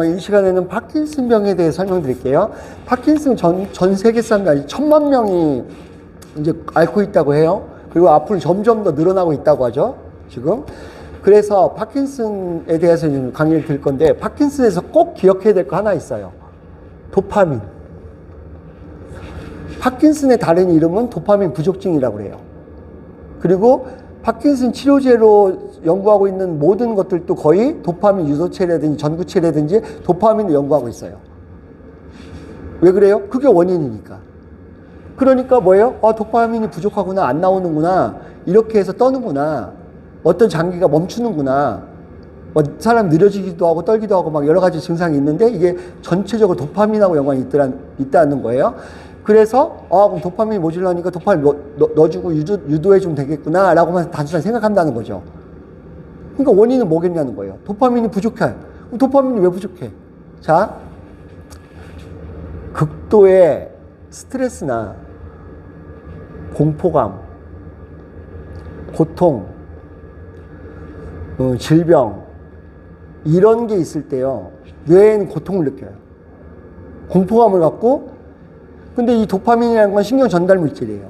이 시간에는 파킨슨병에 대해 설명드릴게요. 파킨슨 전 세계 사람들이 1000만 명이 이제 앓고 있다고 해요. 그리고 앞으로 점점 더 늘어나고 있다고 하죠, 지금. 그래서 파킨슨에 대해서 좀 강의를 드릴 건데, 파킨슨에서 꼭 기억해야 될 거 하나 있어요. 도파민. 파킨슨의 다른 이름은 도파민 부족증이라고 그래요. 그리고 파킨슨 치료제로 연구하고 있는 모든 것들도 거의 도파민 유도체라든지 전구체라든지 도파민을 연구하고 있어요. 왜 그래요? 그게 원인이니까. 그러니까 뭐예요? 도파민이 부족하구나, 안 나오는구나, 이렇게 해서 떠는구나, 어떤 장기가 멈추는구나, 사람 느려지기도 하고 떨기도 하고 막 여러 가지 증상이 있는데 이게 전체적으로 도파민하고 연관이 있다는 거예요. 그래서 그럼 도파민이 모자라니까 도파민 넣어주고 유도해주면 되겠구나 라고만 단순하게 생각한다는 거죠. 그러니까 원인은 뭐겠냐는 거예요. 도파민이 부족해. 그럼 도파민이 왜 부족해? 자, 극도의 스트레스나 공포감, 고통, 질병, 이런 게 있을 때요, 뇌에는 고통을 느껴요. 공포감을 갖고. 근데 이 도파민이라는 건 신경 전달 물질이에요.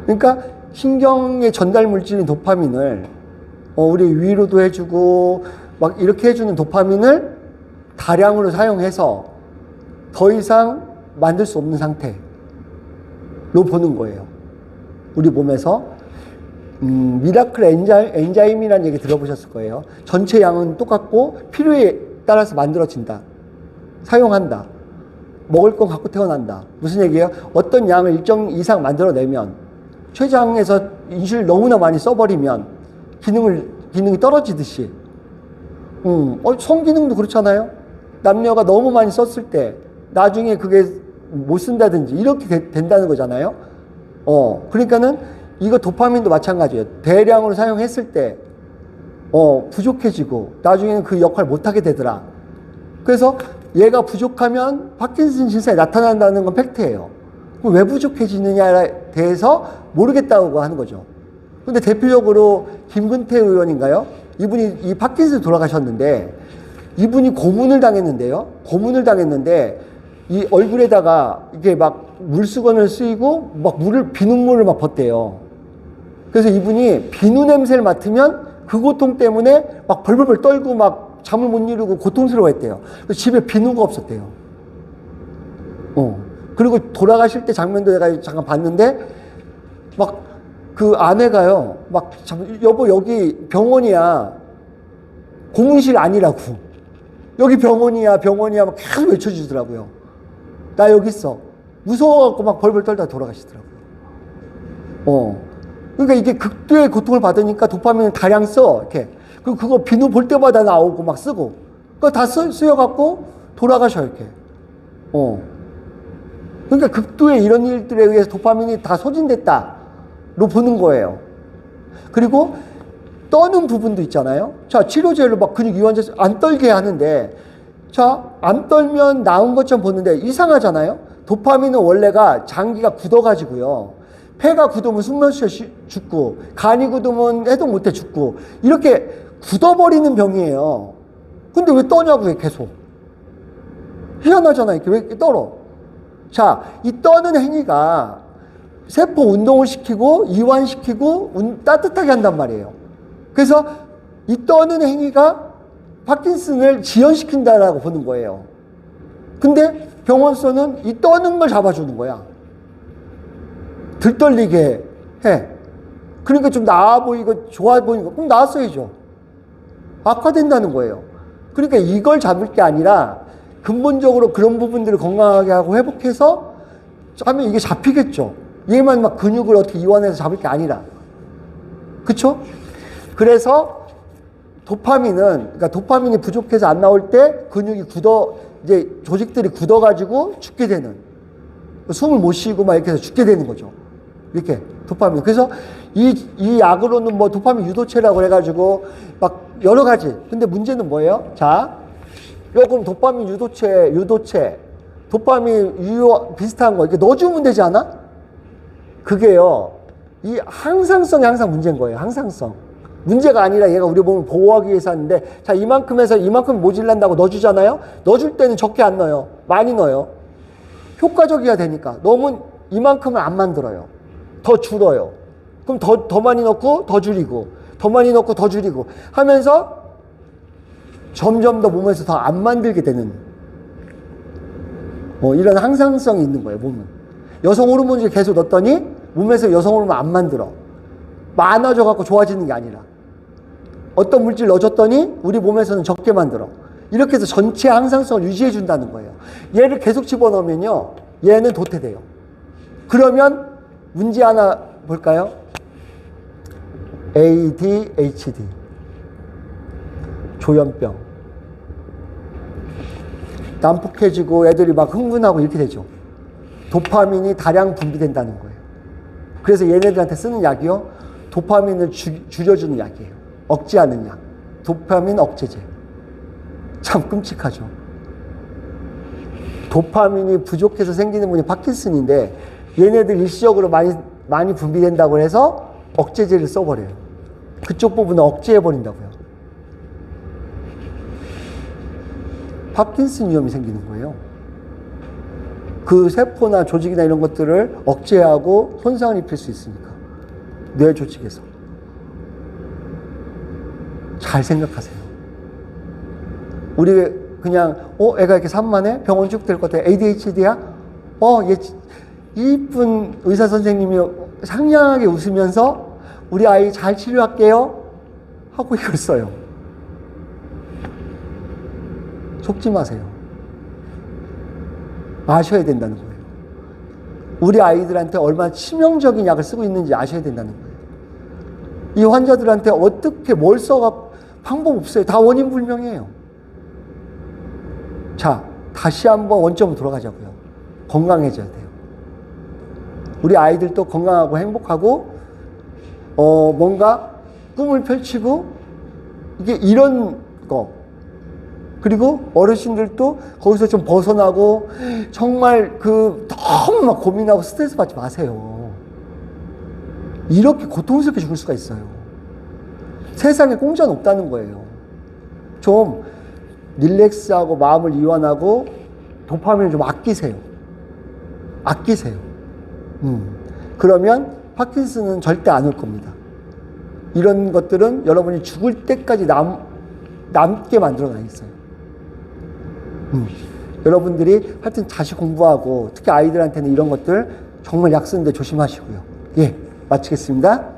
그러니까 신경의 전달 물질인 도파민을 우리 위로도 해주고 막 이렇게 해주는 도파민을 다량으로 사용해서 더 이상 만들 수 없는 상태로 보는 거예요. 우리 몸에서. 미라클 엔자임이라는 얘기 들어보셨을 거예요. 전체 양은 똑같고 필요에 따라서 만들어진다. 사용한다. 먹을 건 갖고 태어난다. 무슨 얘기예요? 어떤 양을 일정 이상 만들어내면, 췌장에서 인슐린 너무나 많이 써버리면 기능이 떨어지듯이. 성기능도 그렇잖아요. 남녀가 너무 많이 썼을 때 나중에 그게 못 쓴다든지 이렇게 된다는 거잖아요. 그러니까는 이거 도파민도 마찬가지예요. 대량으로 사용했을 때 부족해지고 나중에는 그 역할을 못하게 되더라. 그래서 얘가 부족하면 파킨슨 증상이 나타난다는 건 팩트예요. 그럼 왜 부족해지느냐에 대해서 모르겠다고 하는 거죠. 근데 대표적으로 김근태 의원인가요? 이분이 이 파킨슨 돌아가셨는데, 이분이 고문을 당했는데요. 고문을 당했는데 이 얼굴에다가 이게 막 물수건을 쓰이고 막 비눗물을 막 벗대요. 그래서 이분이 비누 냄새를 맡으면 그 고통 때문에 막 벌벌벌 떨고 막 잠을 못 이루고 고통스러워했대요. 그래서 집에 비누가 없었대요. 그리고 돌아가실 때 장면도 내가 잠깐 봤는데, 막 그 아내가요, 막 여보 여기 병원이야, 고문실 아니라고, 여기 병원이야 막 계속 외쳐주더라고요. 나 여기 있어. 무서워갖고 막 벌벌 떨다가 돌아가시더라고요. 그러니까 이게 극도의 고통을 받으니까 도파민을 다량 써, 이렇게. 그리고 그거 비누 볼 때마다 나오고 막 쓰고, 그거 다 쓰여갖고 돌아가셔, 이렇게. 그러니까 극도의 이런 일들에 의해서 도파민이 다 소진됐다로 보는 거예요. 그리고 떠는 부분도 있잖아요. 자, 치료제를 막 근육 이완제 안 떨게 하는데, 자, 안 떨면 나은 것처럼 보는데 이상하잖아요. 도파민은 원래가 장기가 굳어가지고요, 폐가 굳으면 숨 못 쉬어 죽고, 간이 굳으면 해독 못해 죽고, 이렇게 굳어버리는 병이에요. 근데 왜 떠냐고요, 계속. 희한하잖아요. 왜 이렇게 떨어? 자, 이 떠는 행위가 세포 운동을 시키고 이완시키고 따뜻하게 한단 말이에요. 그래서 이 떠는 행위가 파킨슨을 지연시킨다라고 보는 거예요. 근데 병원서는 이 떠는 걸 잡아주는 거야. 들떨리게 해. 그러니까 좀 나아 보이고 좋아 보이고, 그럼 나았어야죠. 악화된다는 거예요. 그러니까 이걸 잡을 게 아니라 근본적으로 그런 부분들을 건강하게 하고 회복해서 하면 이게 잡히겠죠. 얘만 막 근육을 어떻게 이완해서 잡을 게 아니라. 그쵸? 그래서 그러니까 도파민이 부족해서 안 나올 때 근육이 이제 조직들이 굳어가지고 죽게 되는, 숨을 못 쉬고 막 이렇게 해서 죽게 되는 거죠. 이렇게 도파민. 그래서 이 약으로는 뭐 도파민 유도체라고 해가지고 막 여러 가지. 근데 문제는 뭐예요? 자, 요금 도파민 유도체, 도파민 유효 비슷한 거 이렇게 넣어주면 되지 않아? 그게요, 이 항상성이 항상 문제인 거예요. 항상성. 문제가 아니라 얘가 우리 몸을 보호하기 위해서 하는데, 자, 이만큼 해서 이만큼 모질란다고 넣어주잖아요? 넣어줄 때는 적게 안 넣어요. 많이 넣어요. 효과적이어야 되니까. 너무 이만큼은 안 만들어요. 더 줄어요. 그럼 더 많이 넣고 더 줄이고, 더 많이 넣고 더 줄이고 하면서 점점 더 몸에서 더 안 만들게 되는 이런 항상성이 있는 거예요, 몸은. 여성 호르몬을 계속 넣었더니 몸에서 여성 호르몬 안 만들어. 많아져 갖고 좋아지는 게 아니라 어떤 물질 넣어줬더니 우리 몸에서는 적게 만들어. 이렇게 해서 전체 항상성을 유지해 준다는 거예요. 얘를 계속 집어넣으면요, 얘는 도태돼요. 그러면 문제 하나 볼까요? ADHD, 조현병. 난폭해지고 애들이 막 흥분하고 이렇게 되죠. 도파민이 다량 분비된다는 거예요. 그래서 얘네들한테 쓰는 약이요, 도파민을 줄여주는 약이에요. 억제하는 약. 도파민 억제제. 참 끔찍하죠. 도파민이 부족해서 생기는 분이 파킨슨인데, 얘네들 일시적으로 많이 분비된다고 해서 억제제를 써버려요. 그쪽 부분을 억제해버린다고요. 파킨슨 위험이 생기는 거예요. 그 세포나 조직이나 이런 것들을 억제하고 손상을 입힐 수 있으니까. 뇌 조직에서. 잘 생각하세요. 우리 그냥 애가 이렇게 산만해? 병원 쭉 될 것 같아. ADHD야? 얘 이쁜 의사 선생님이 상냥하게 웃으면서 우리 아이 잘 치료할게요 하고 이걸 써요. 속지 마세요. 아셔야 된다는 거예요. 우리 아이들한테 얼마나 치명적인 약을 쓰고 있는지 아셔야 된다는 거예요. 이 환자들한테 어떻게 뭘 써가 방법 없어요. 다 원인 불명이에요. 자, 다시 한번 원점으로 돌아가자고요. 건강해져야 돼요. 우리 아이들도 건강하고 행복하고 뭔가 꿈을 펼치고 이게 이런 거. 그리고 어르신들도 거기서 좀 벗어나고 정말 너무 막 고민하고 스트레스 받지 마세요. 이렇게 고통스럽게 죽을 수가 있어요. 세상에 공짜는 없다는 거예요. 좀 릴렉스하고 마음을 이완하고 도파민을 좀 아끼세요. 아끼세요. 그러면 파킨슨은 절대 안 올 겁니다. 이런 것들은 여러분이 죽을 때까지 남게 만들어 가겠어요. 여러분들이 하여튼 다시 공부하고 특히 아이들한테는 이런 것들 정말 약 쓰는데 조심하시고요. 예, 마치겠습니다.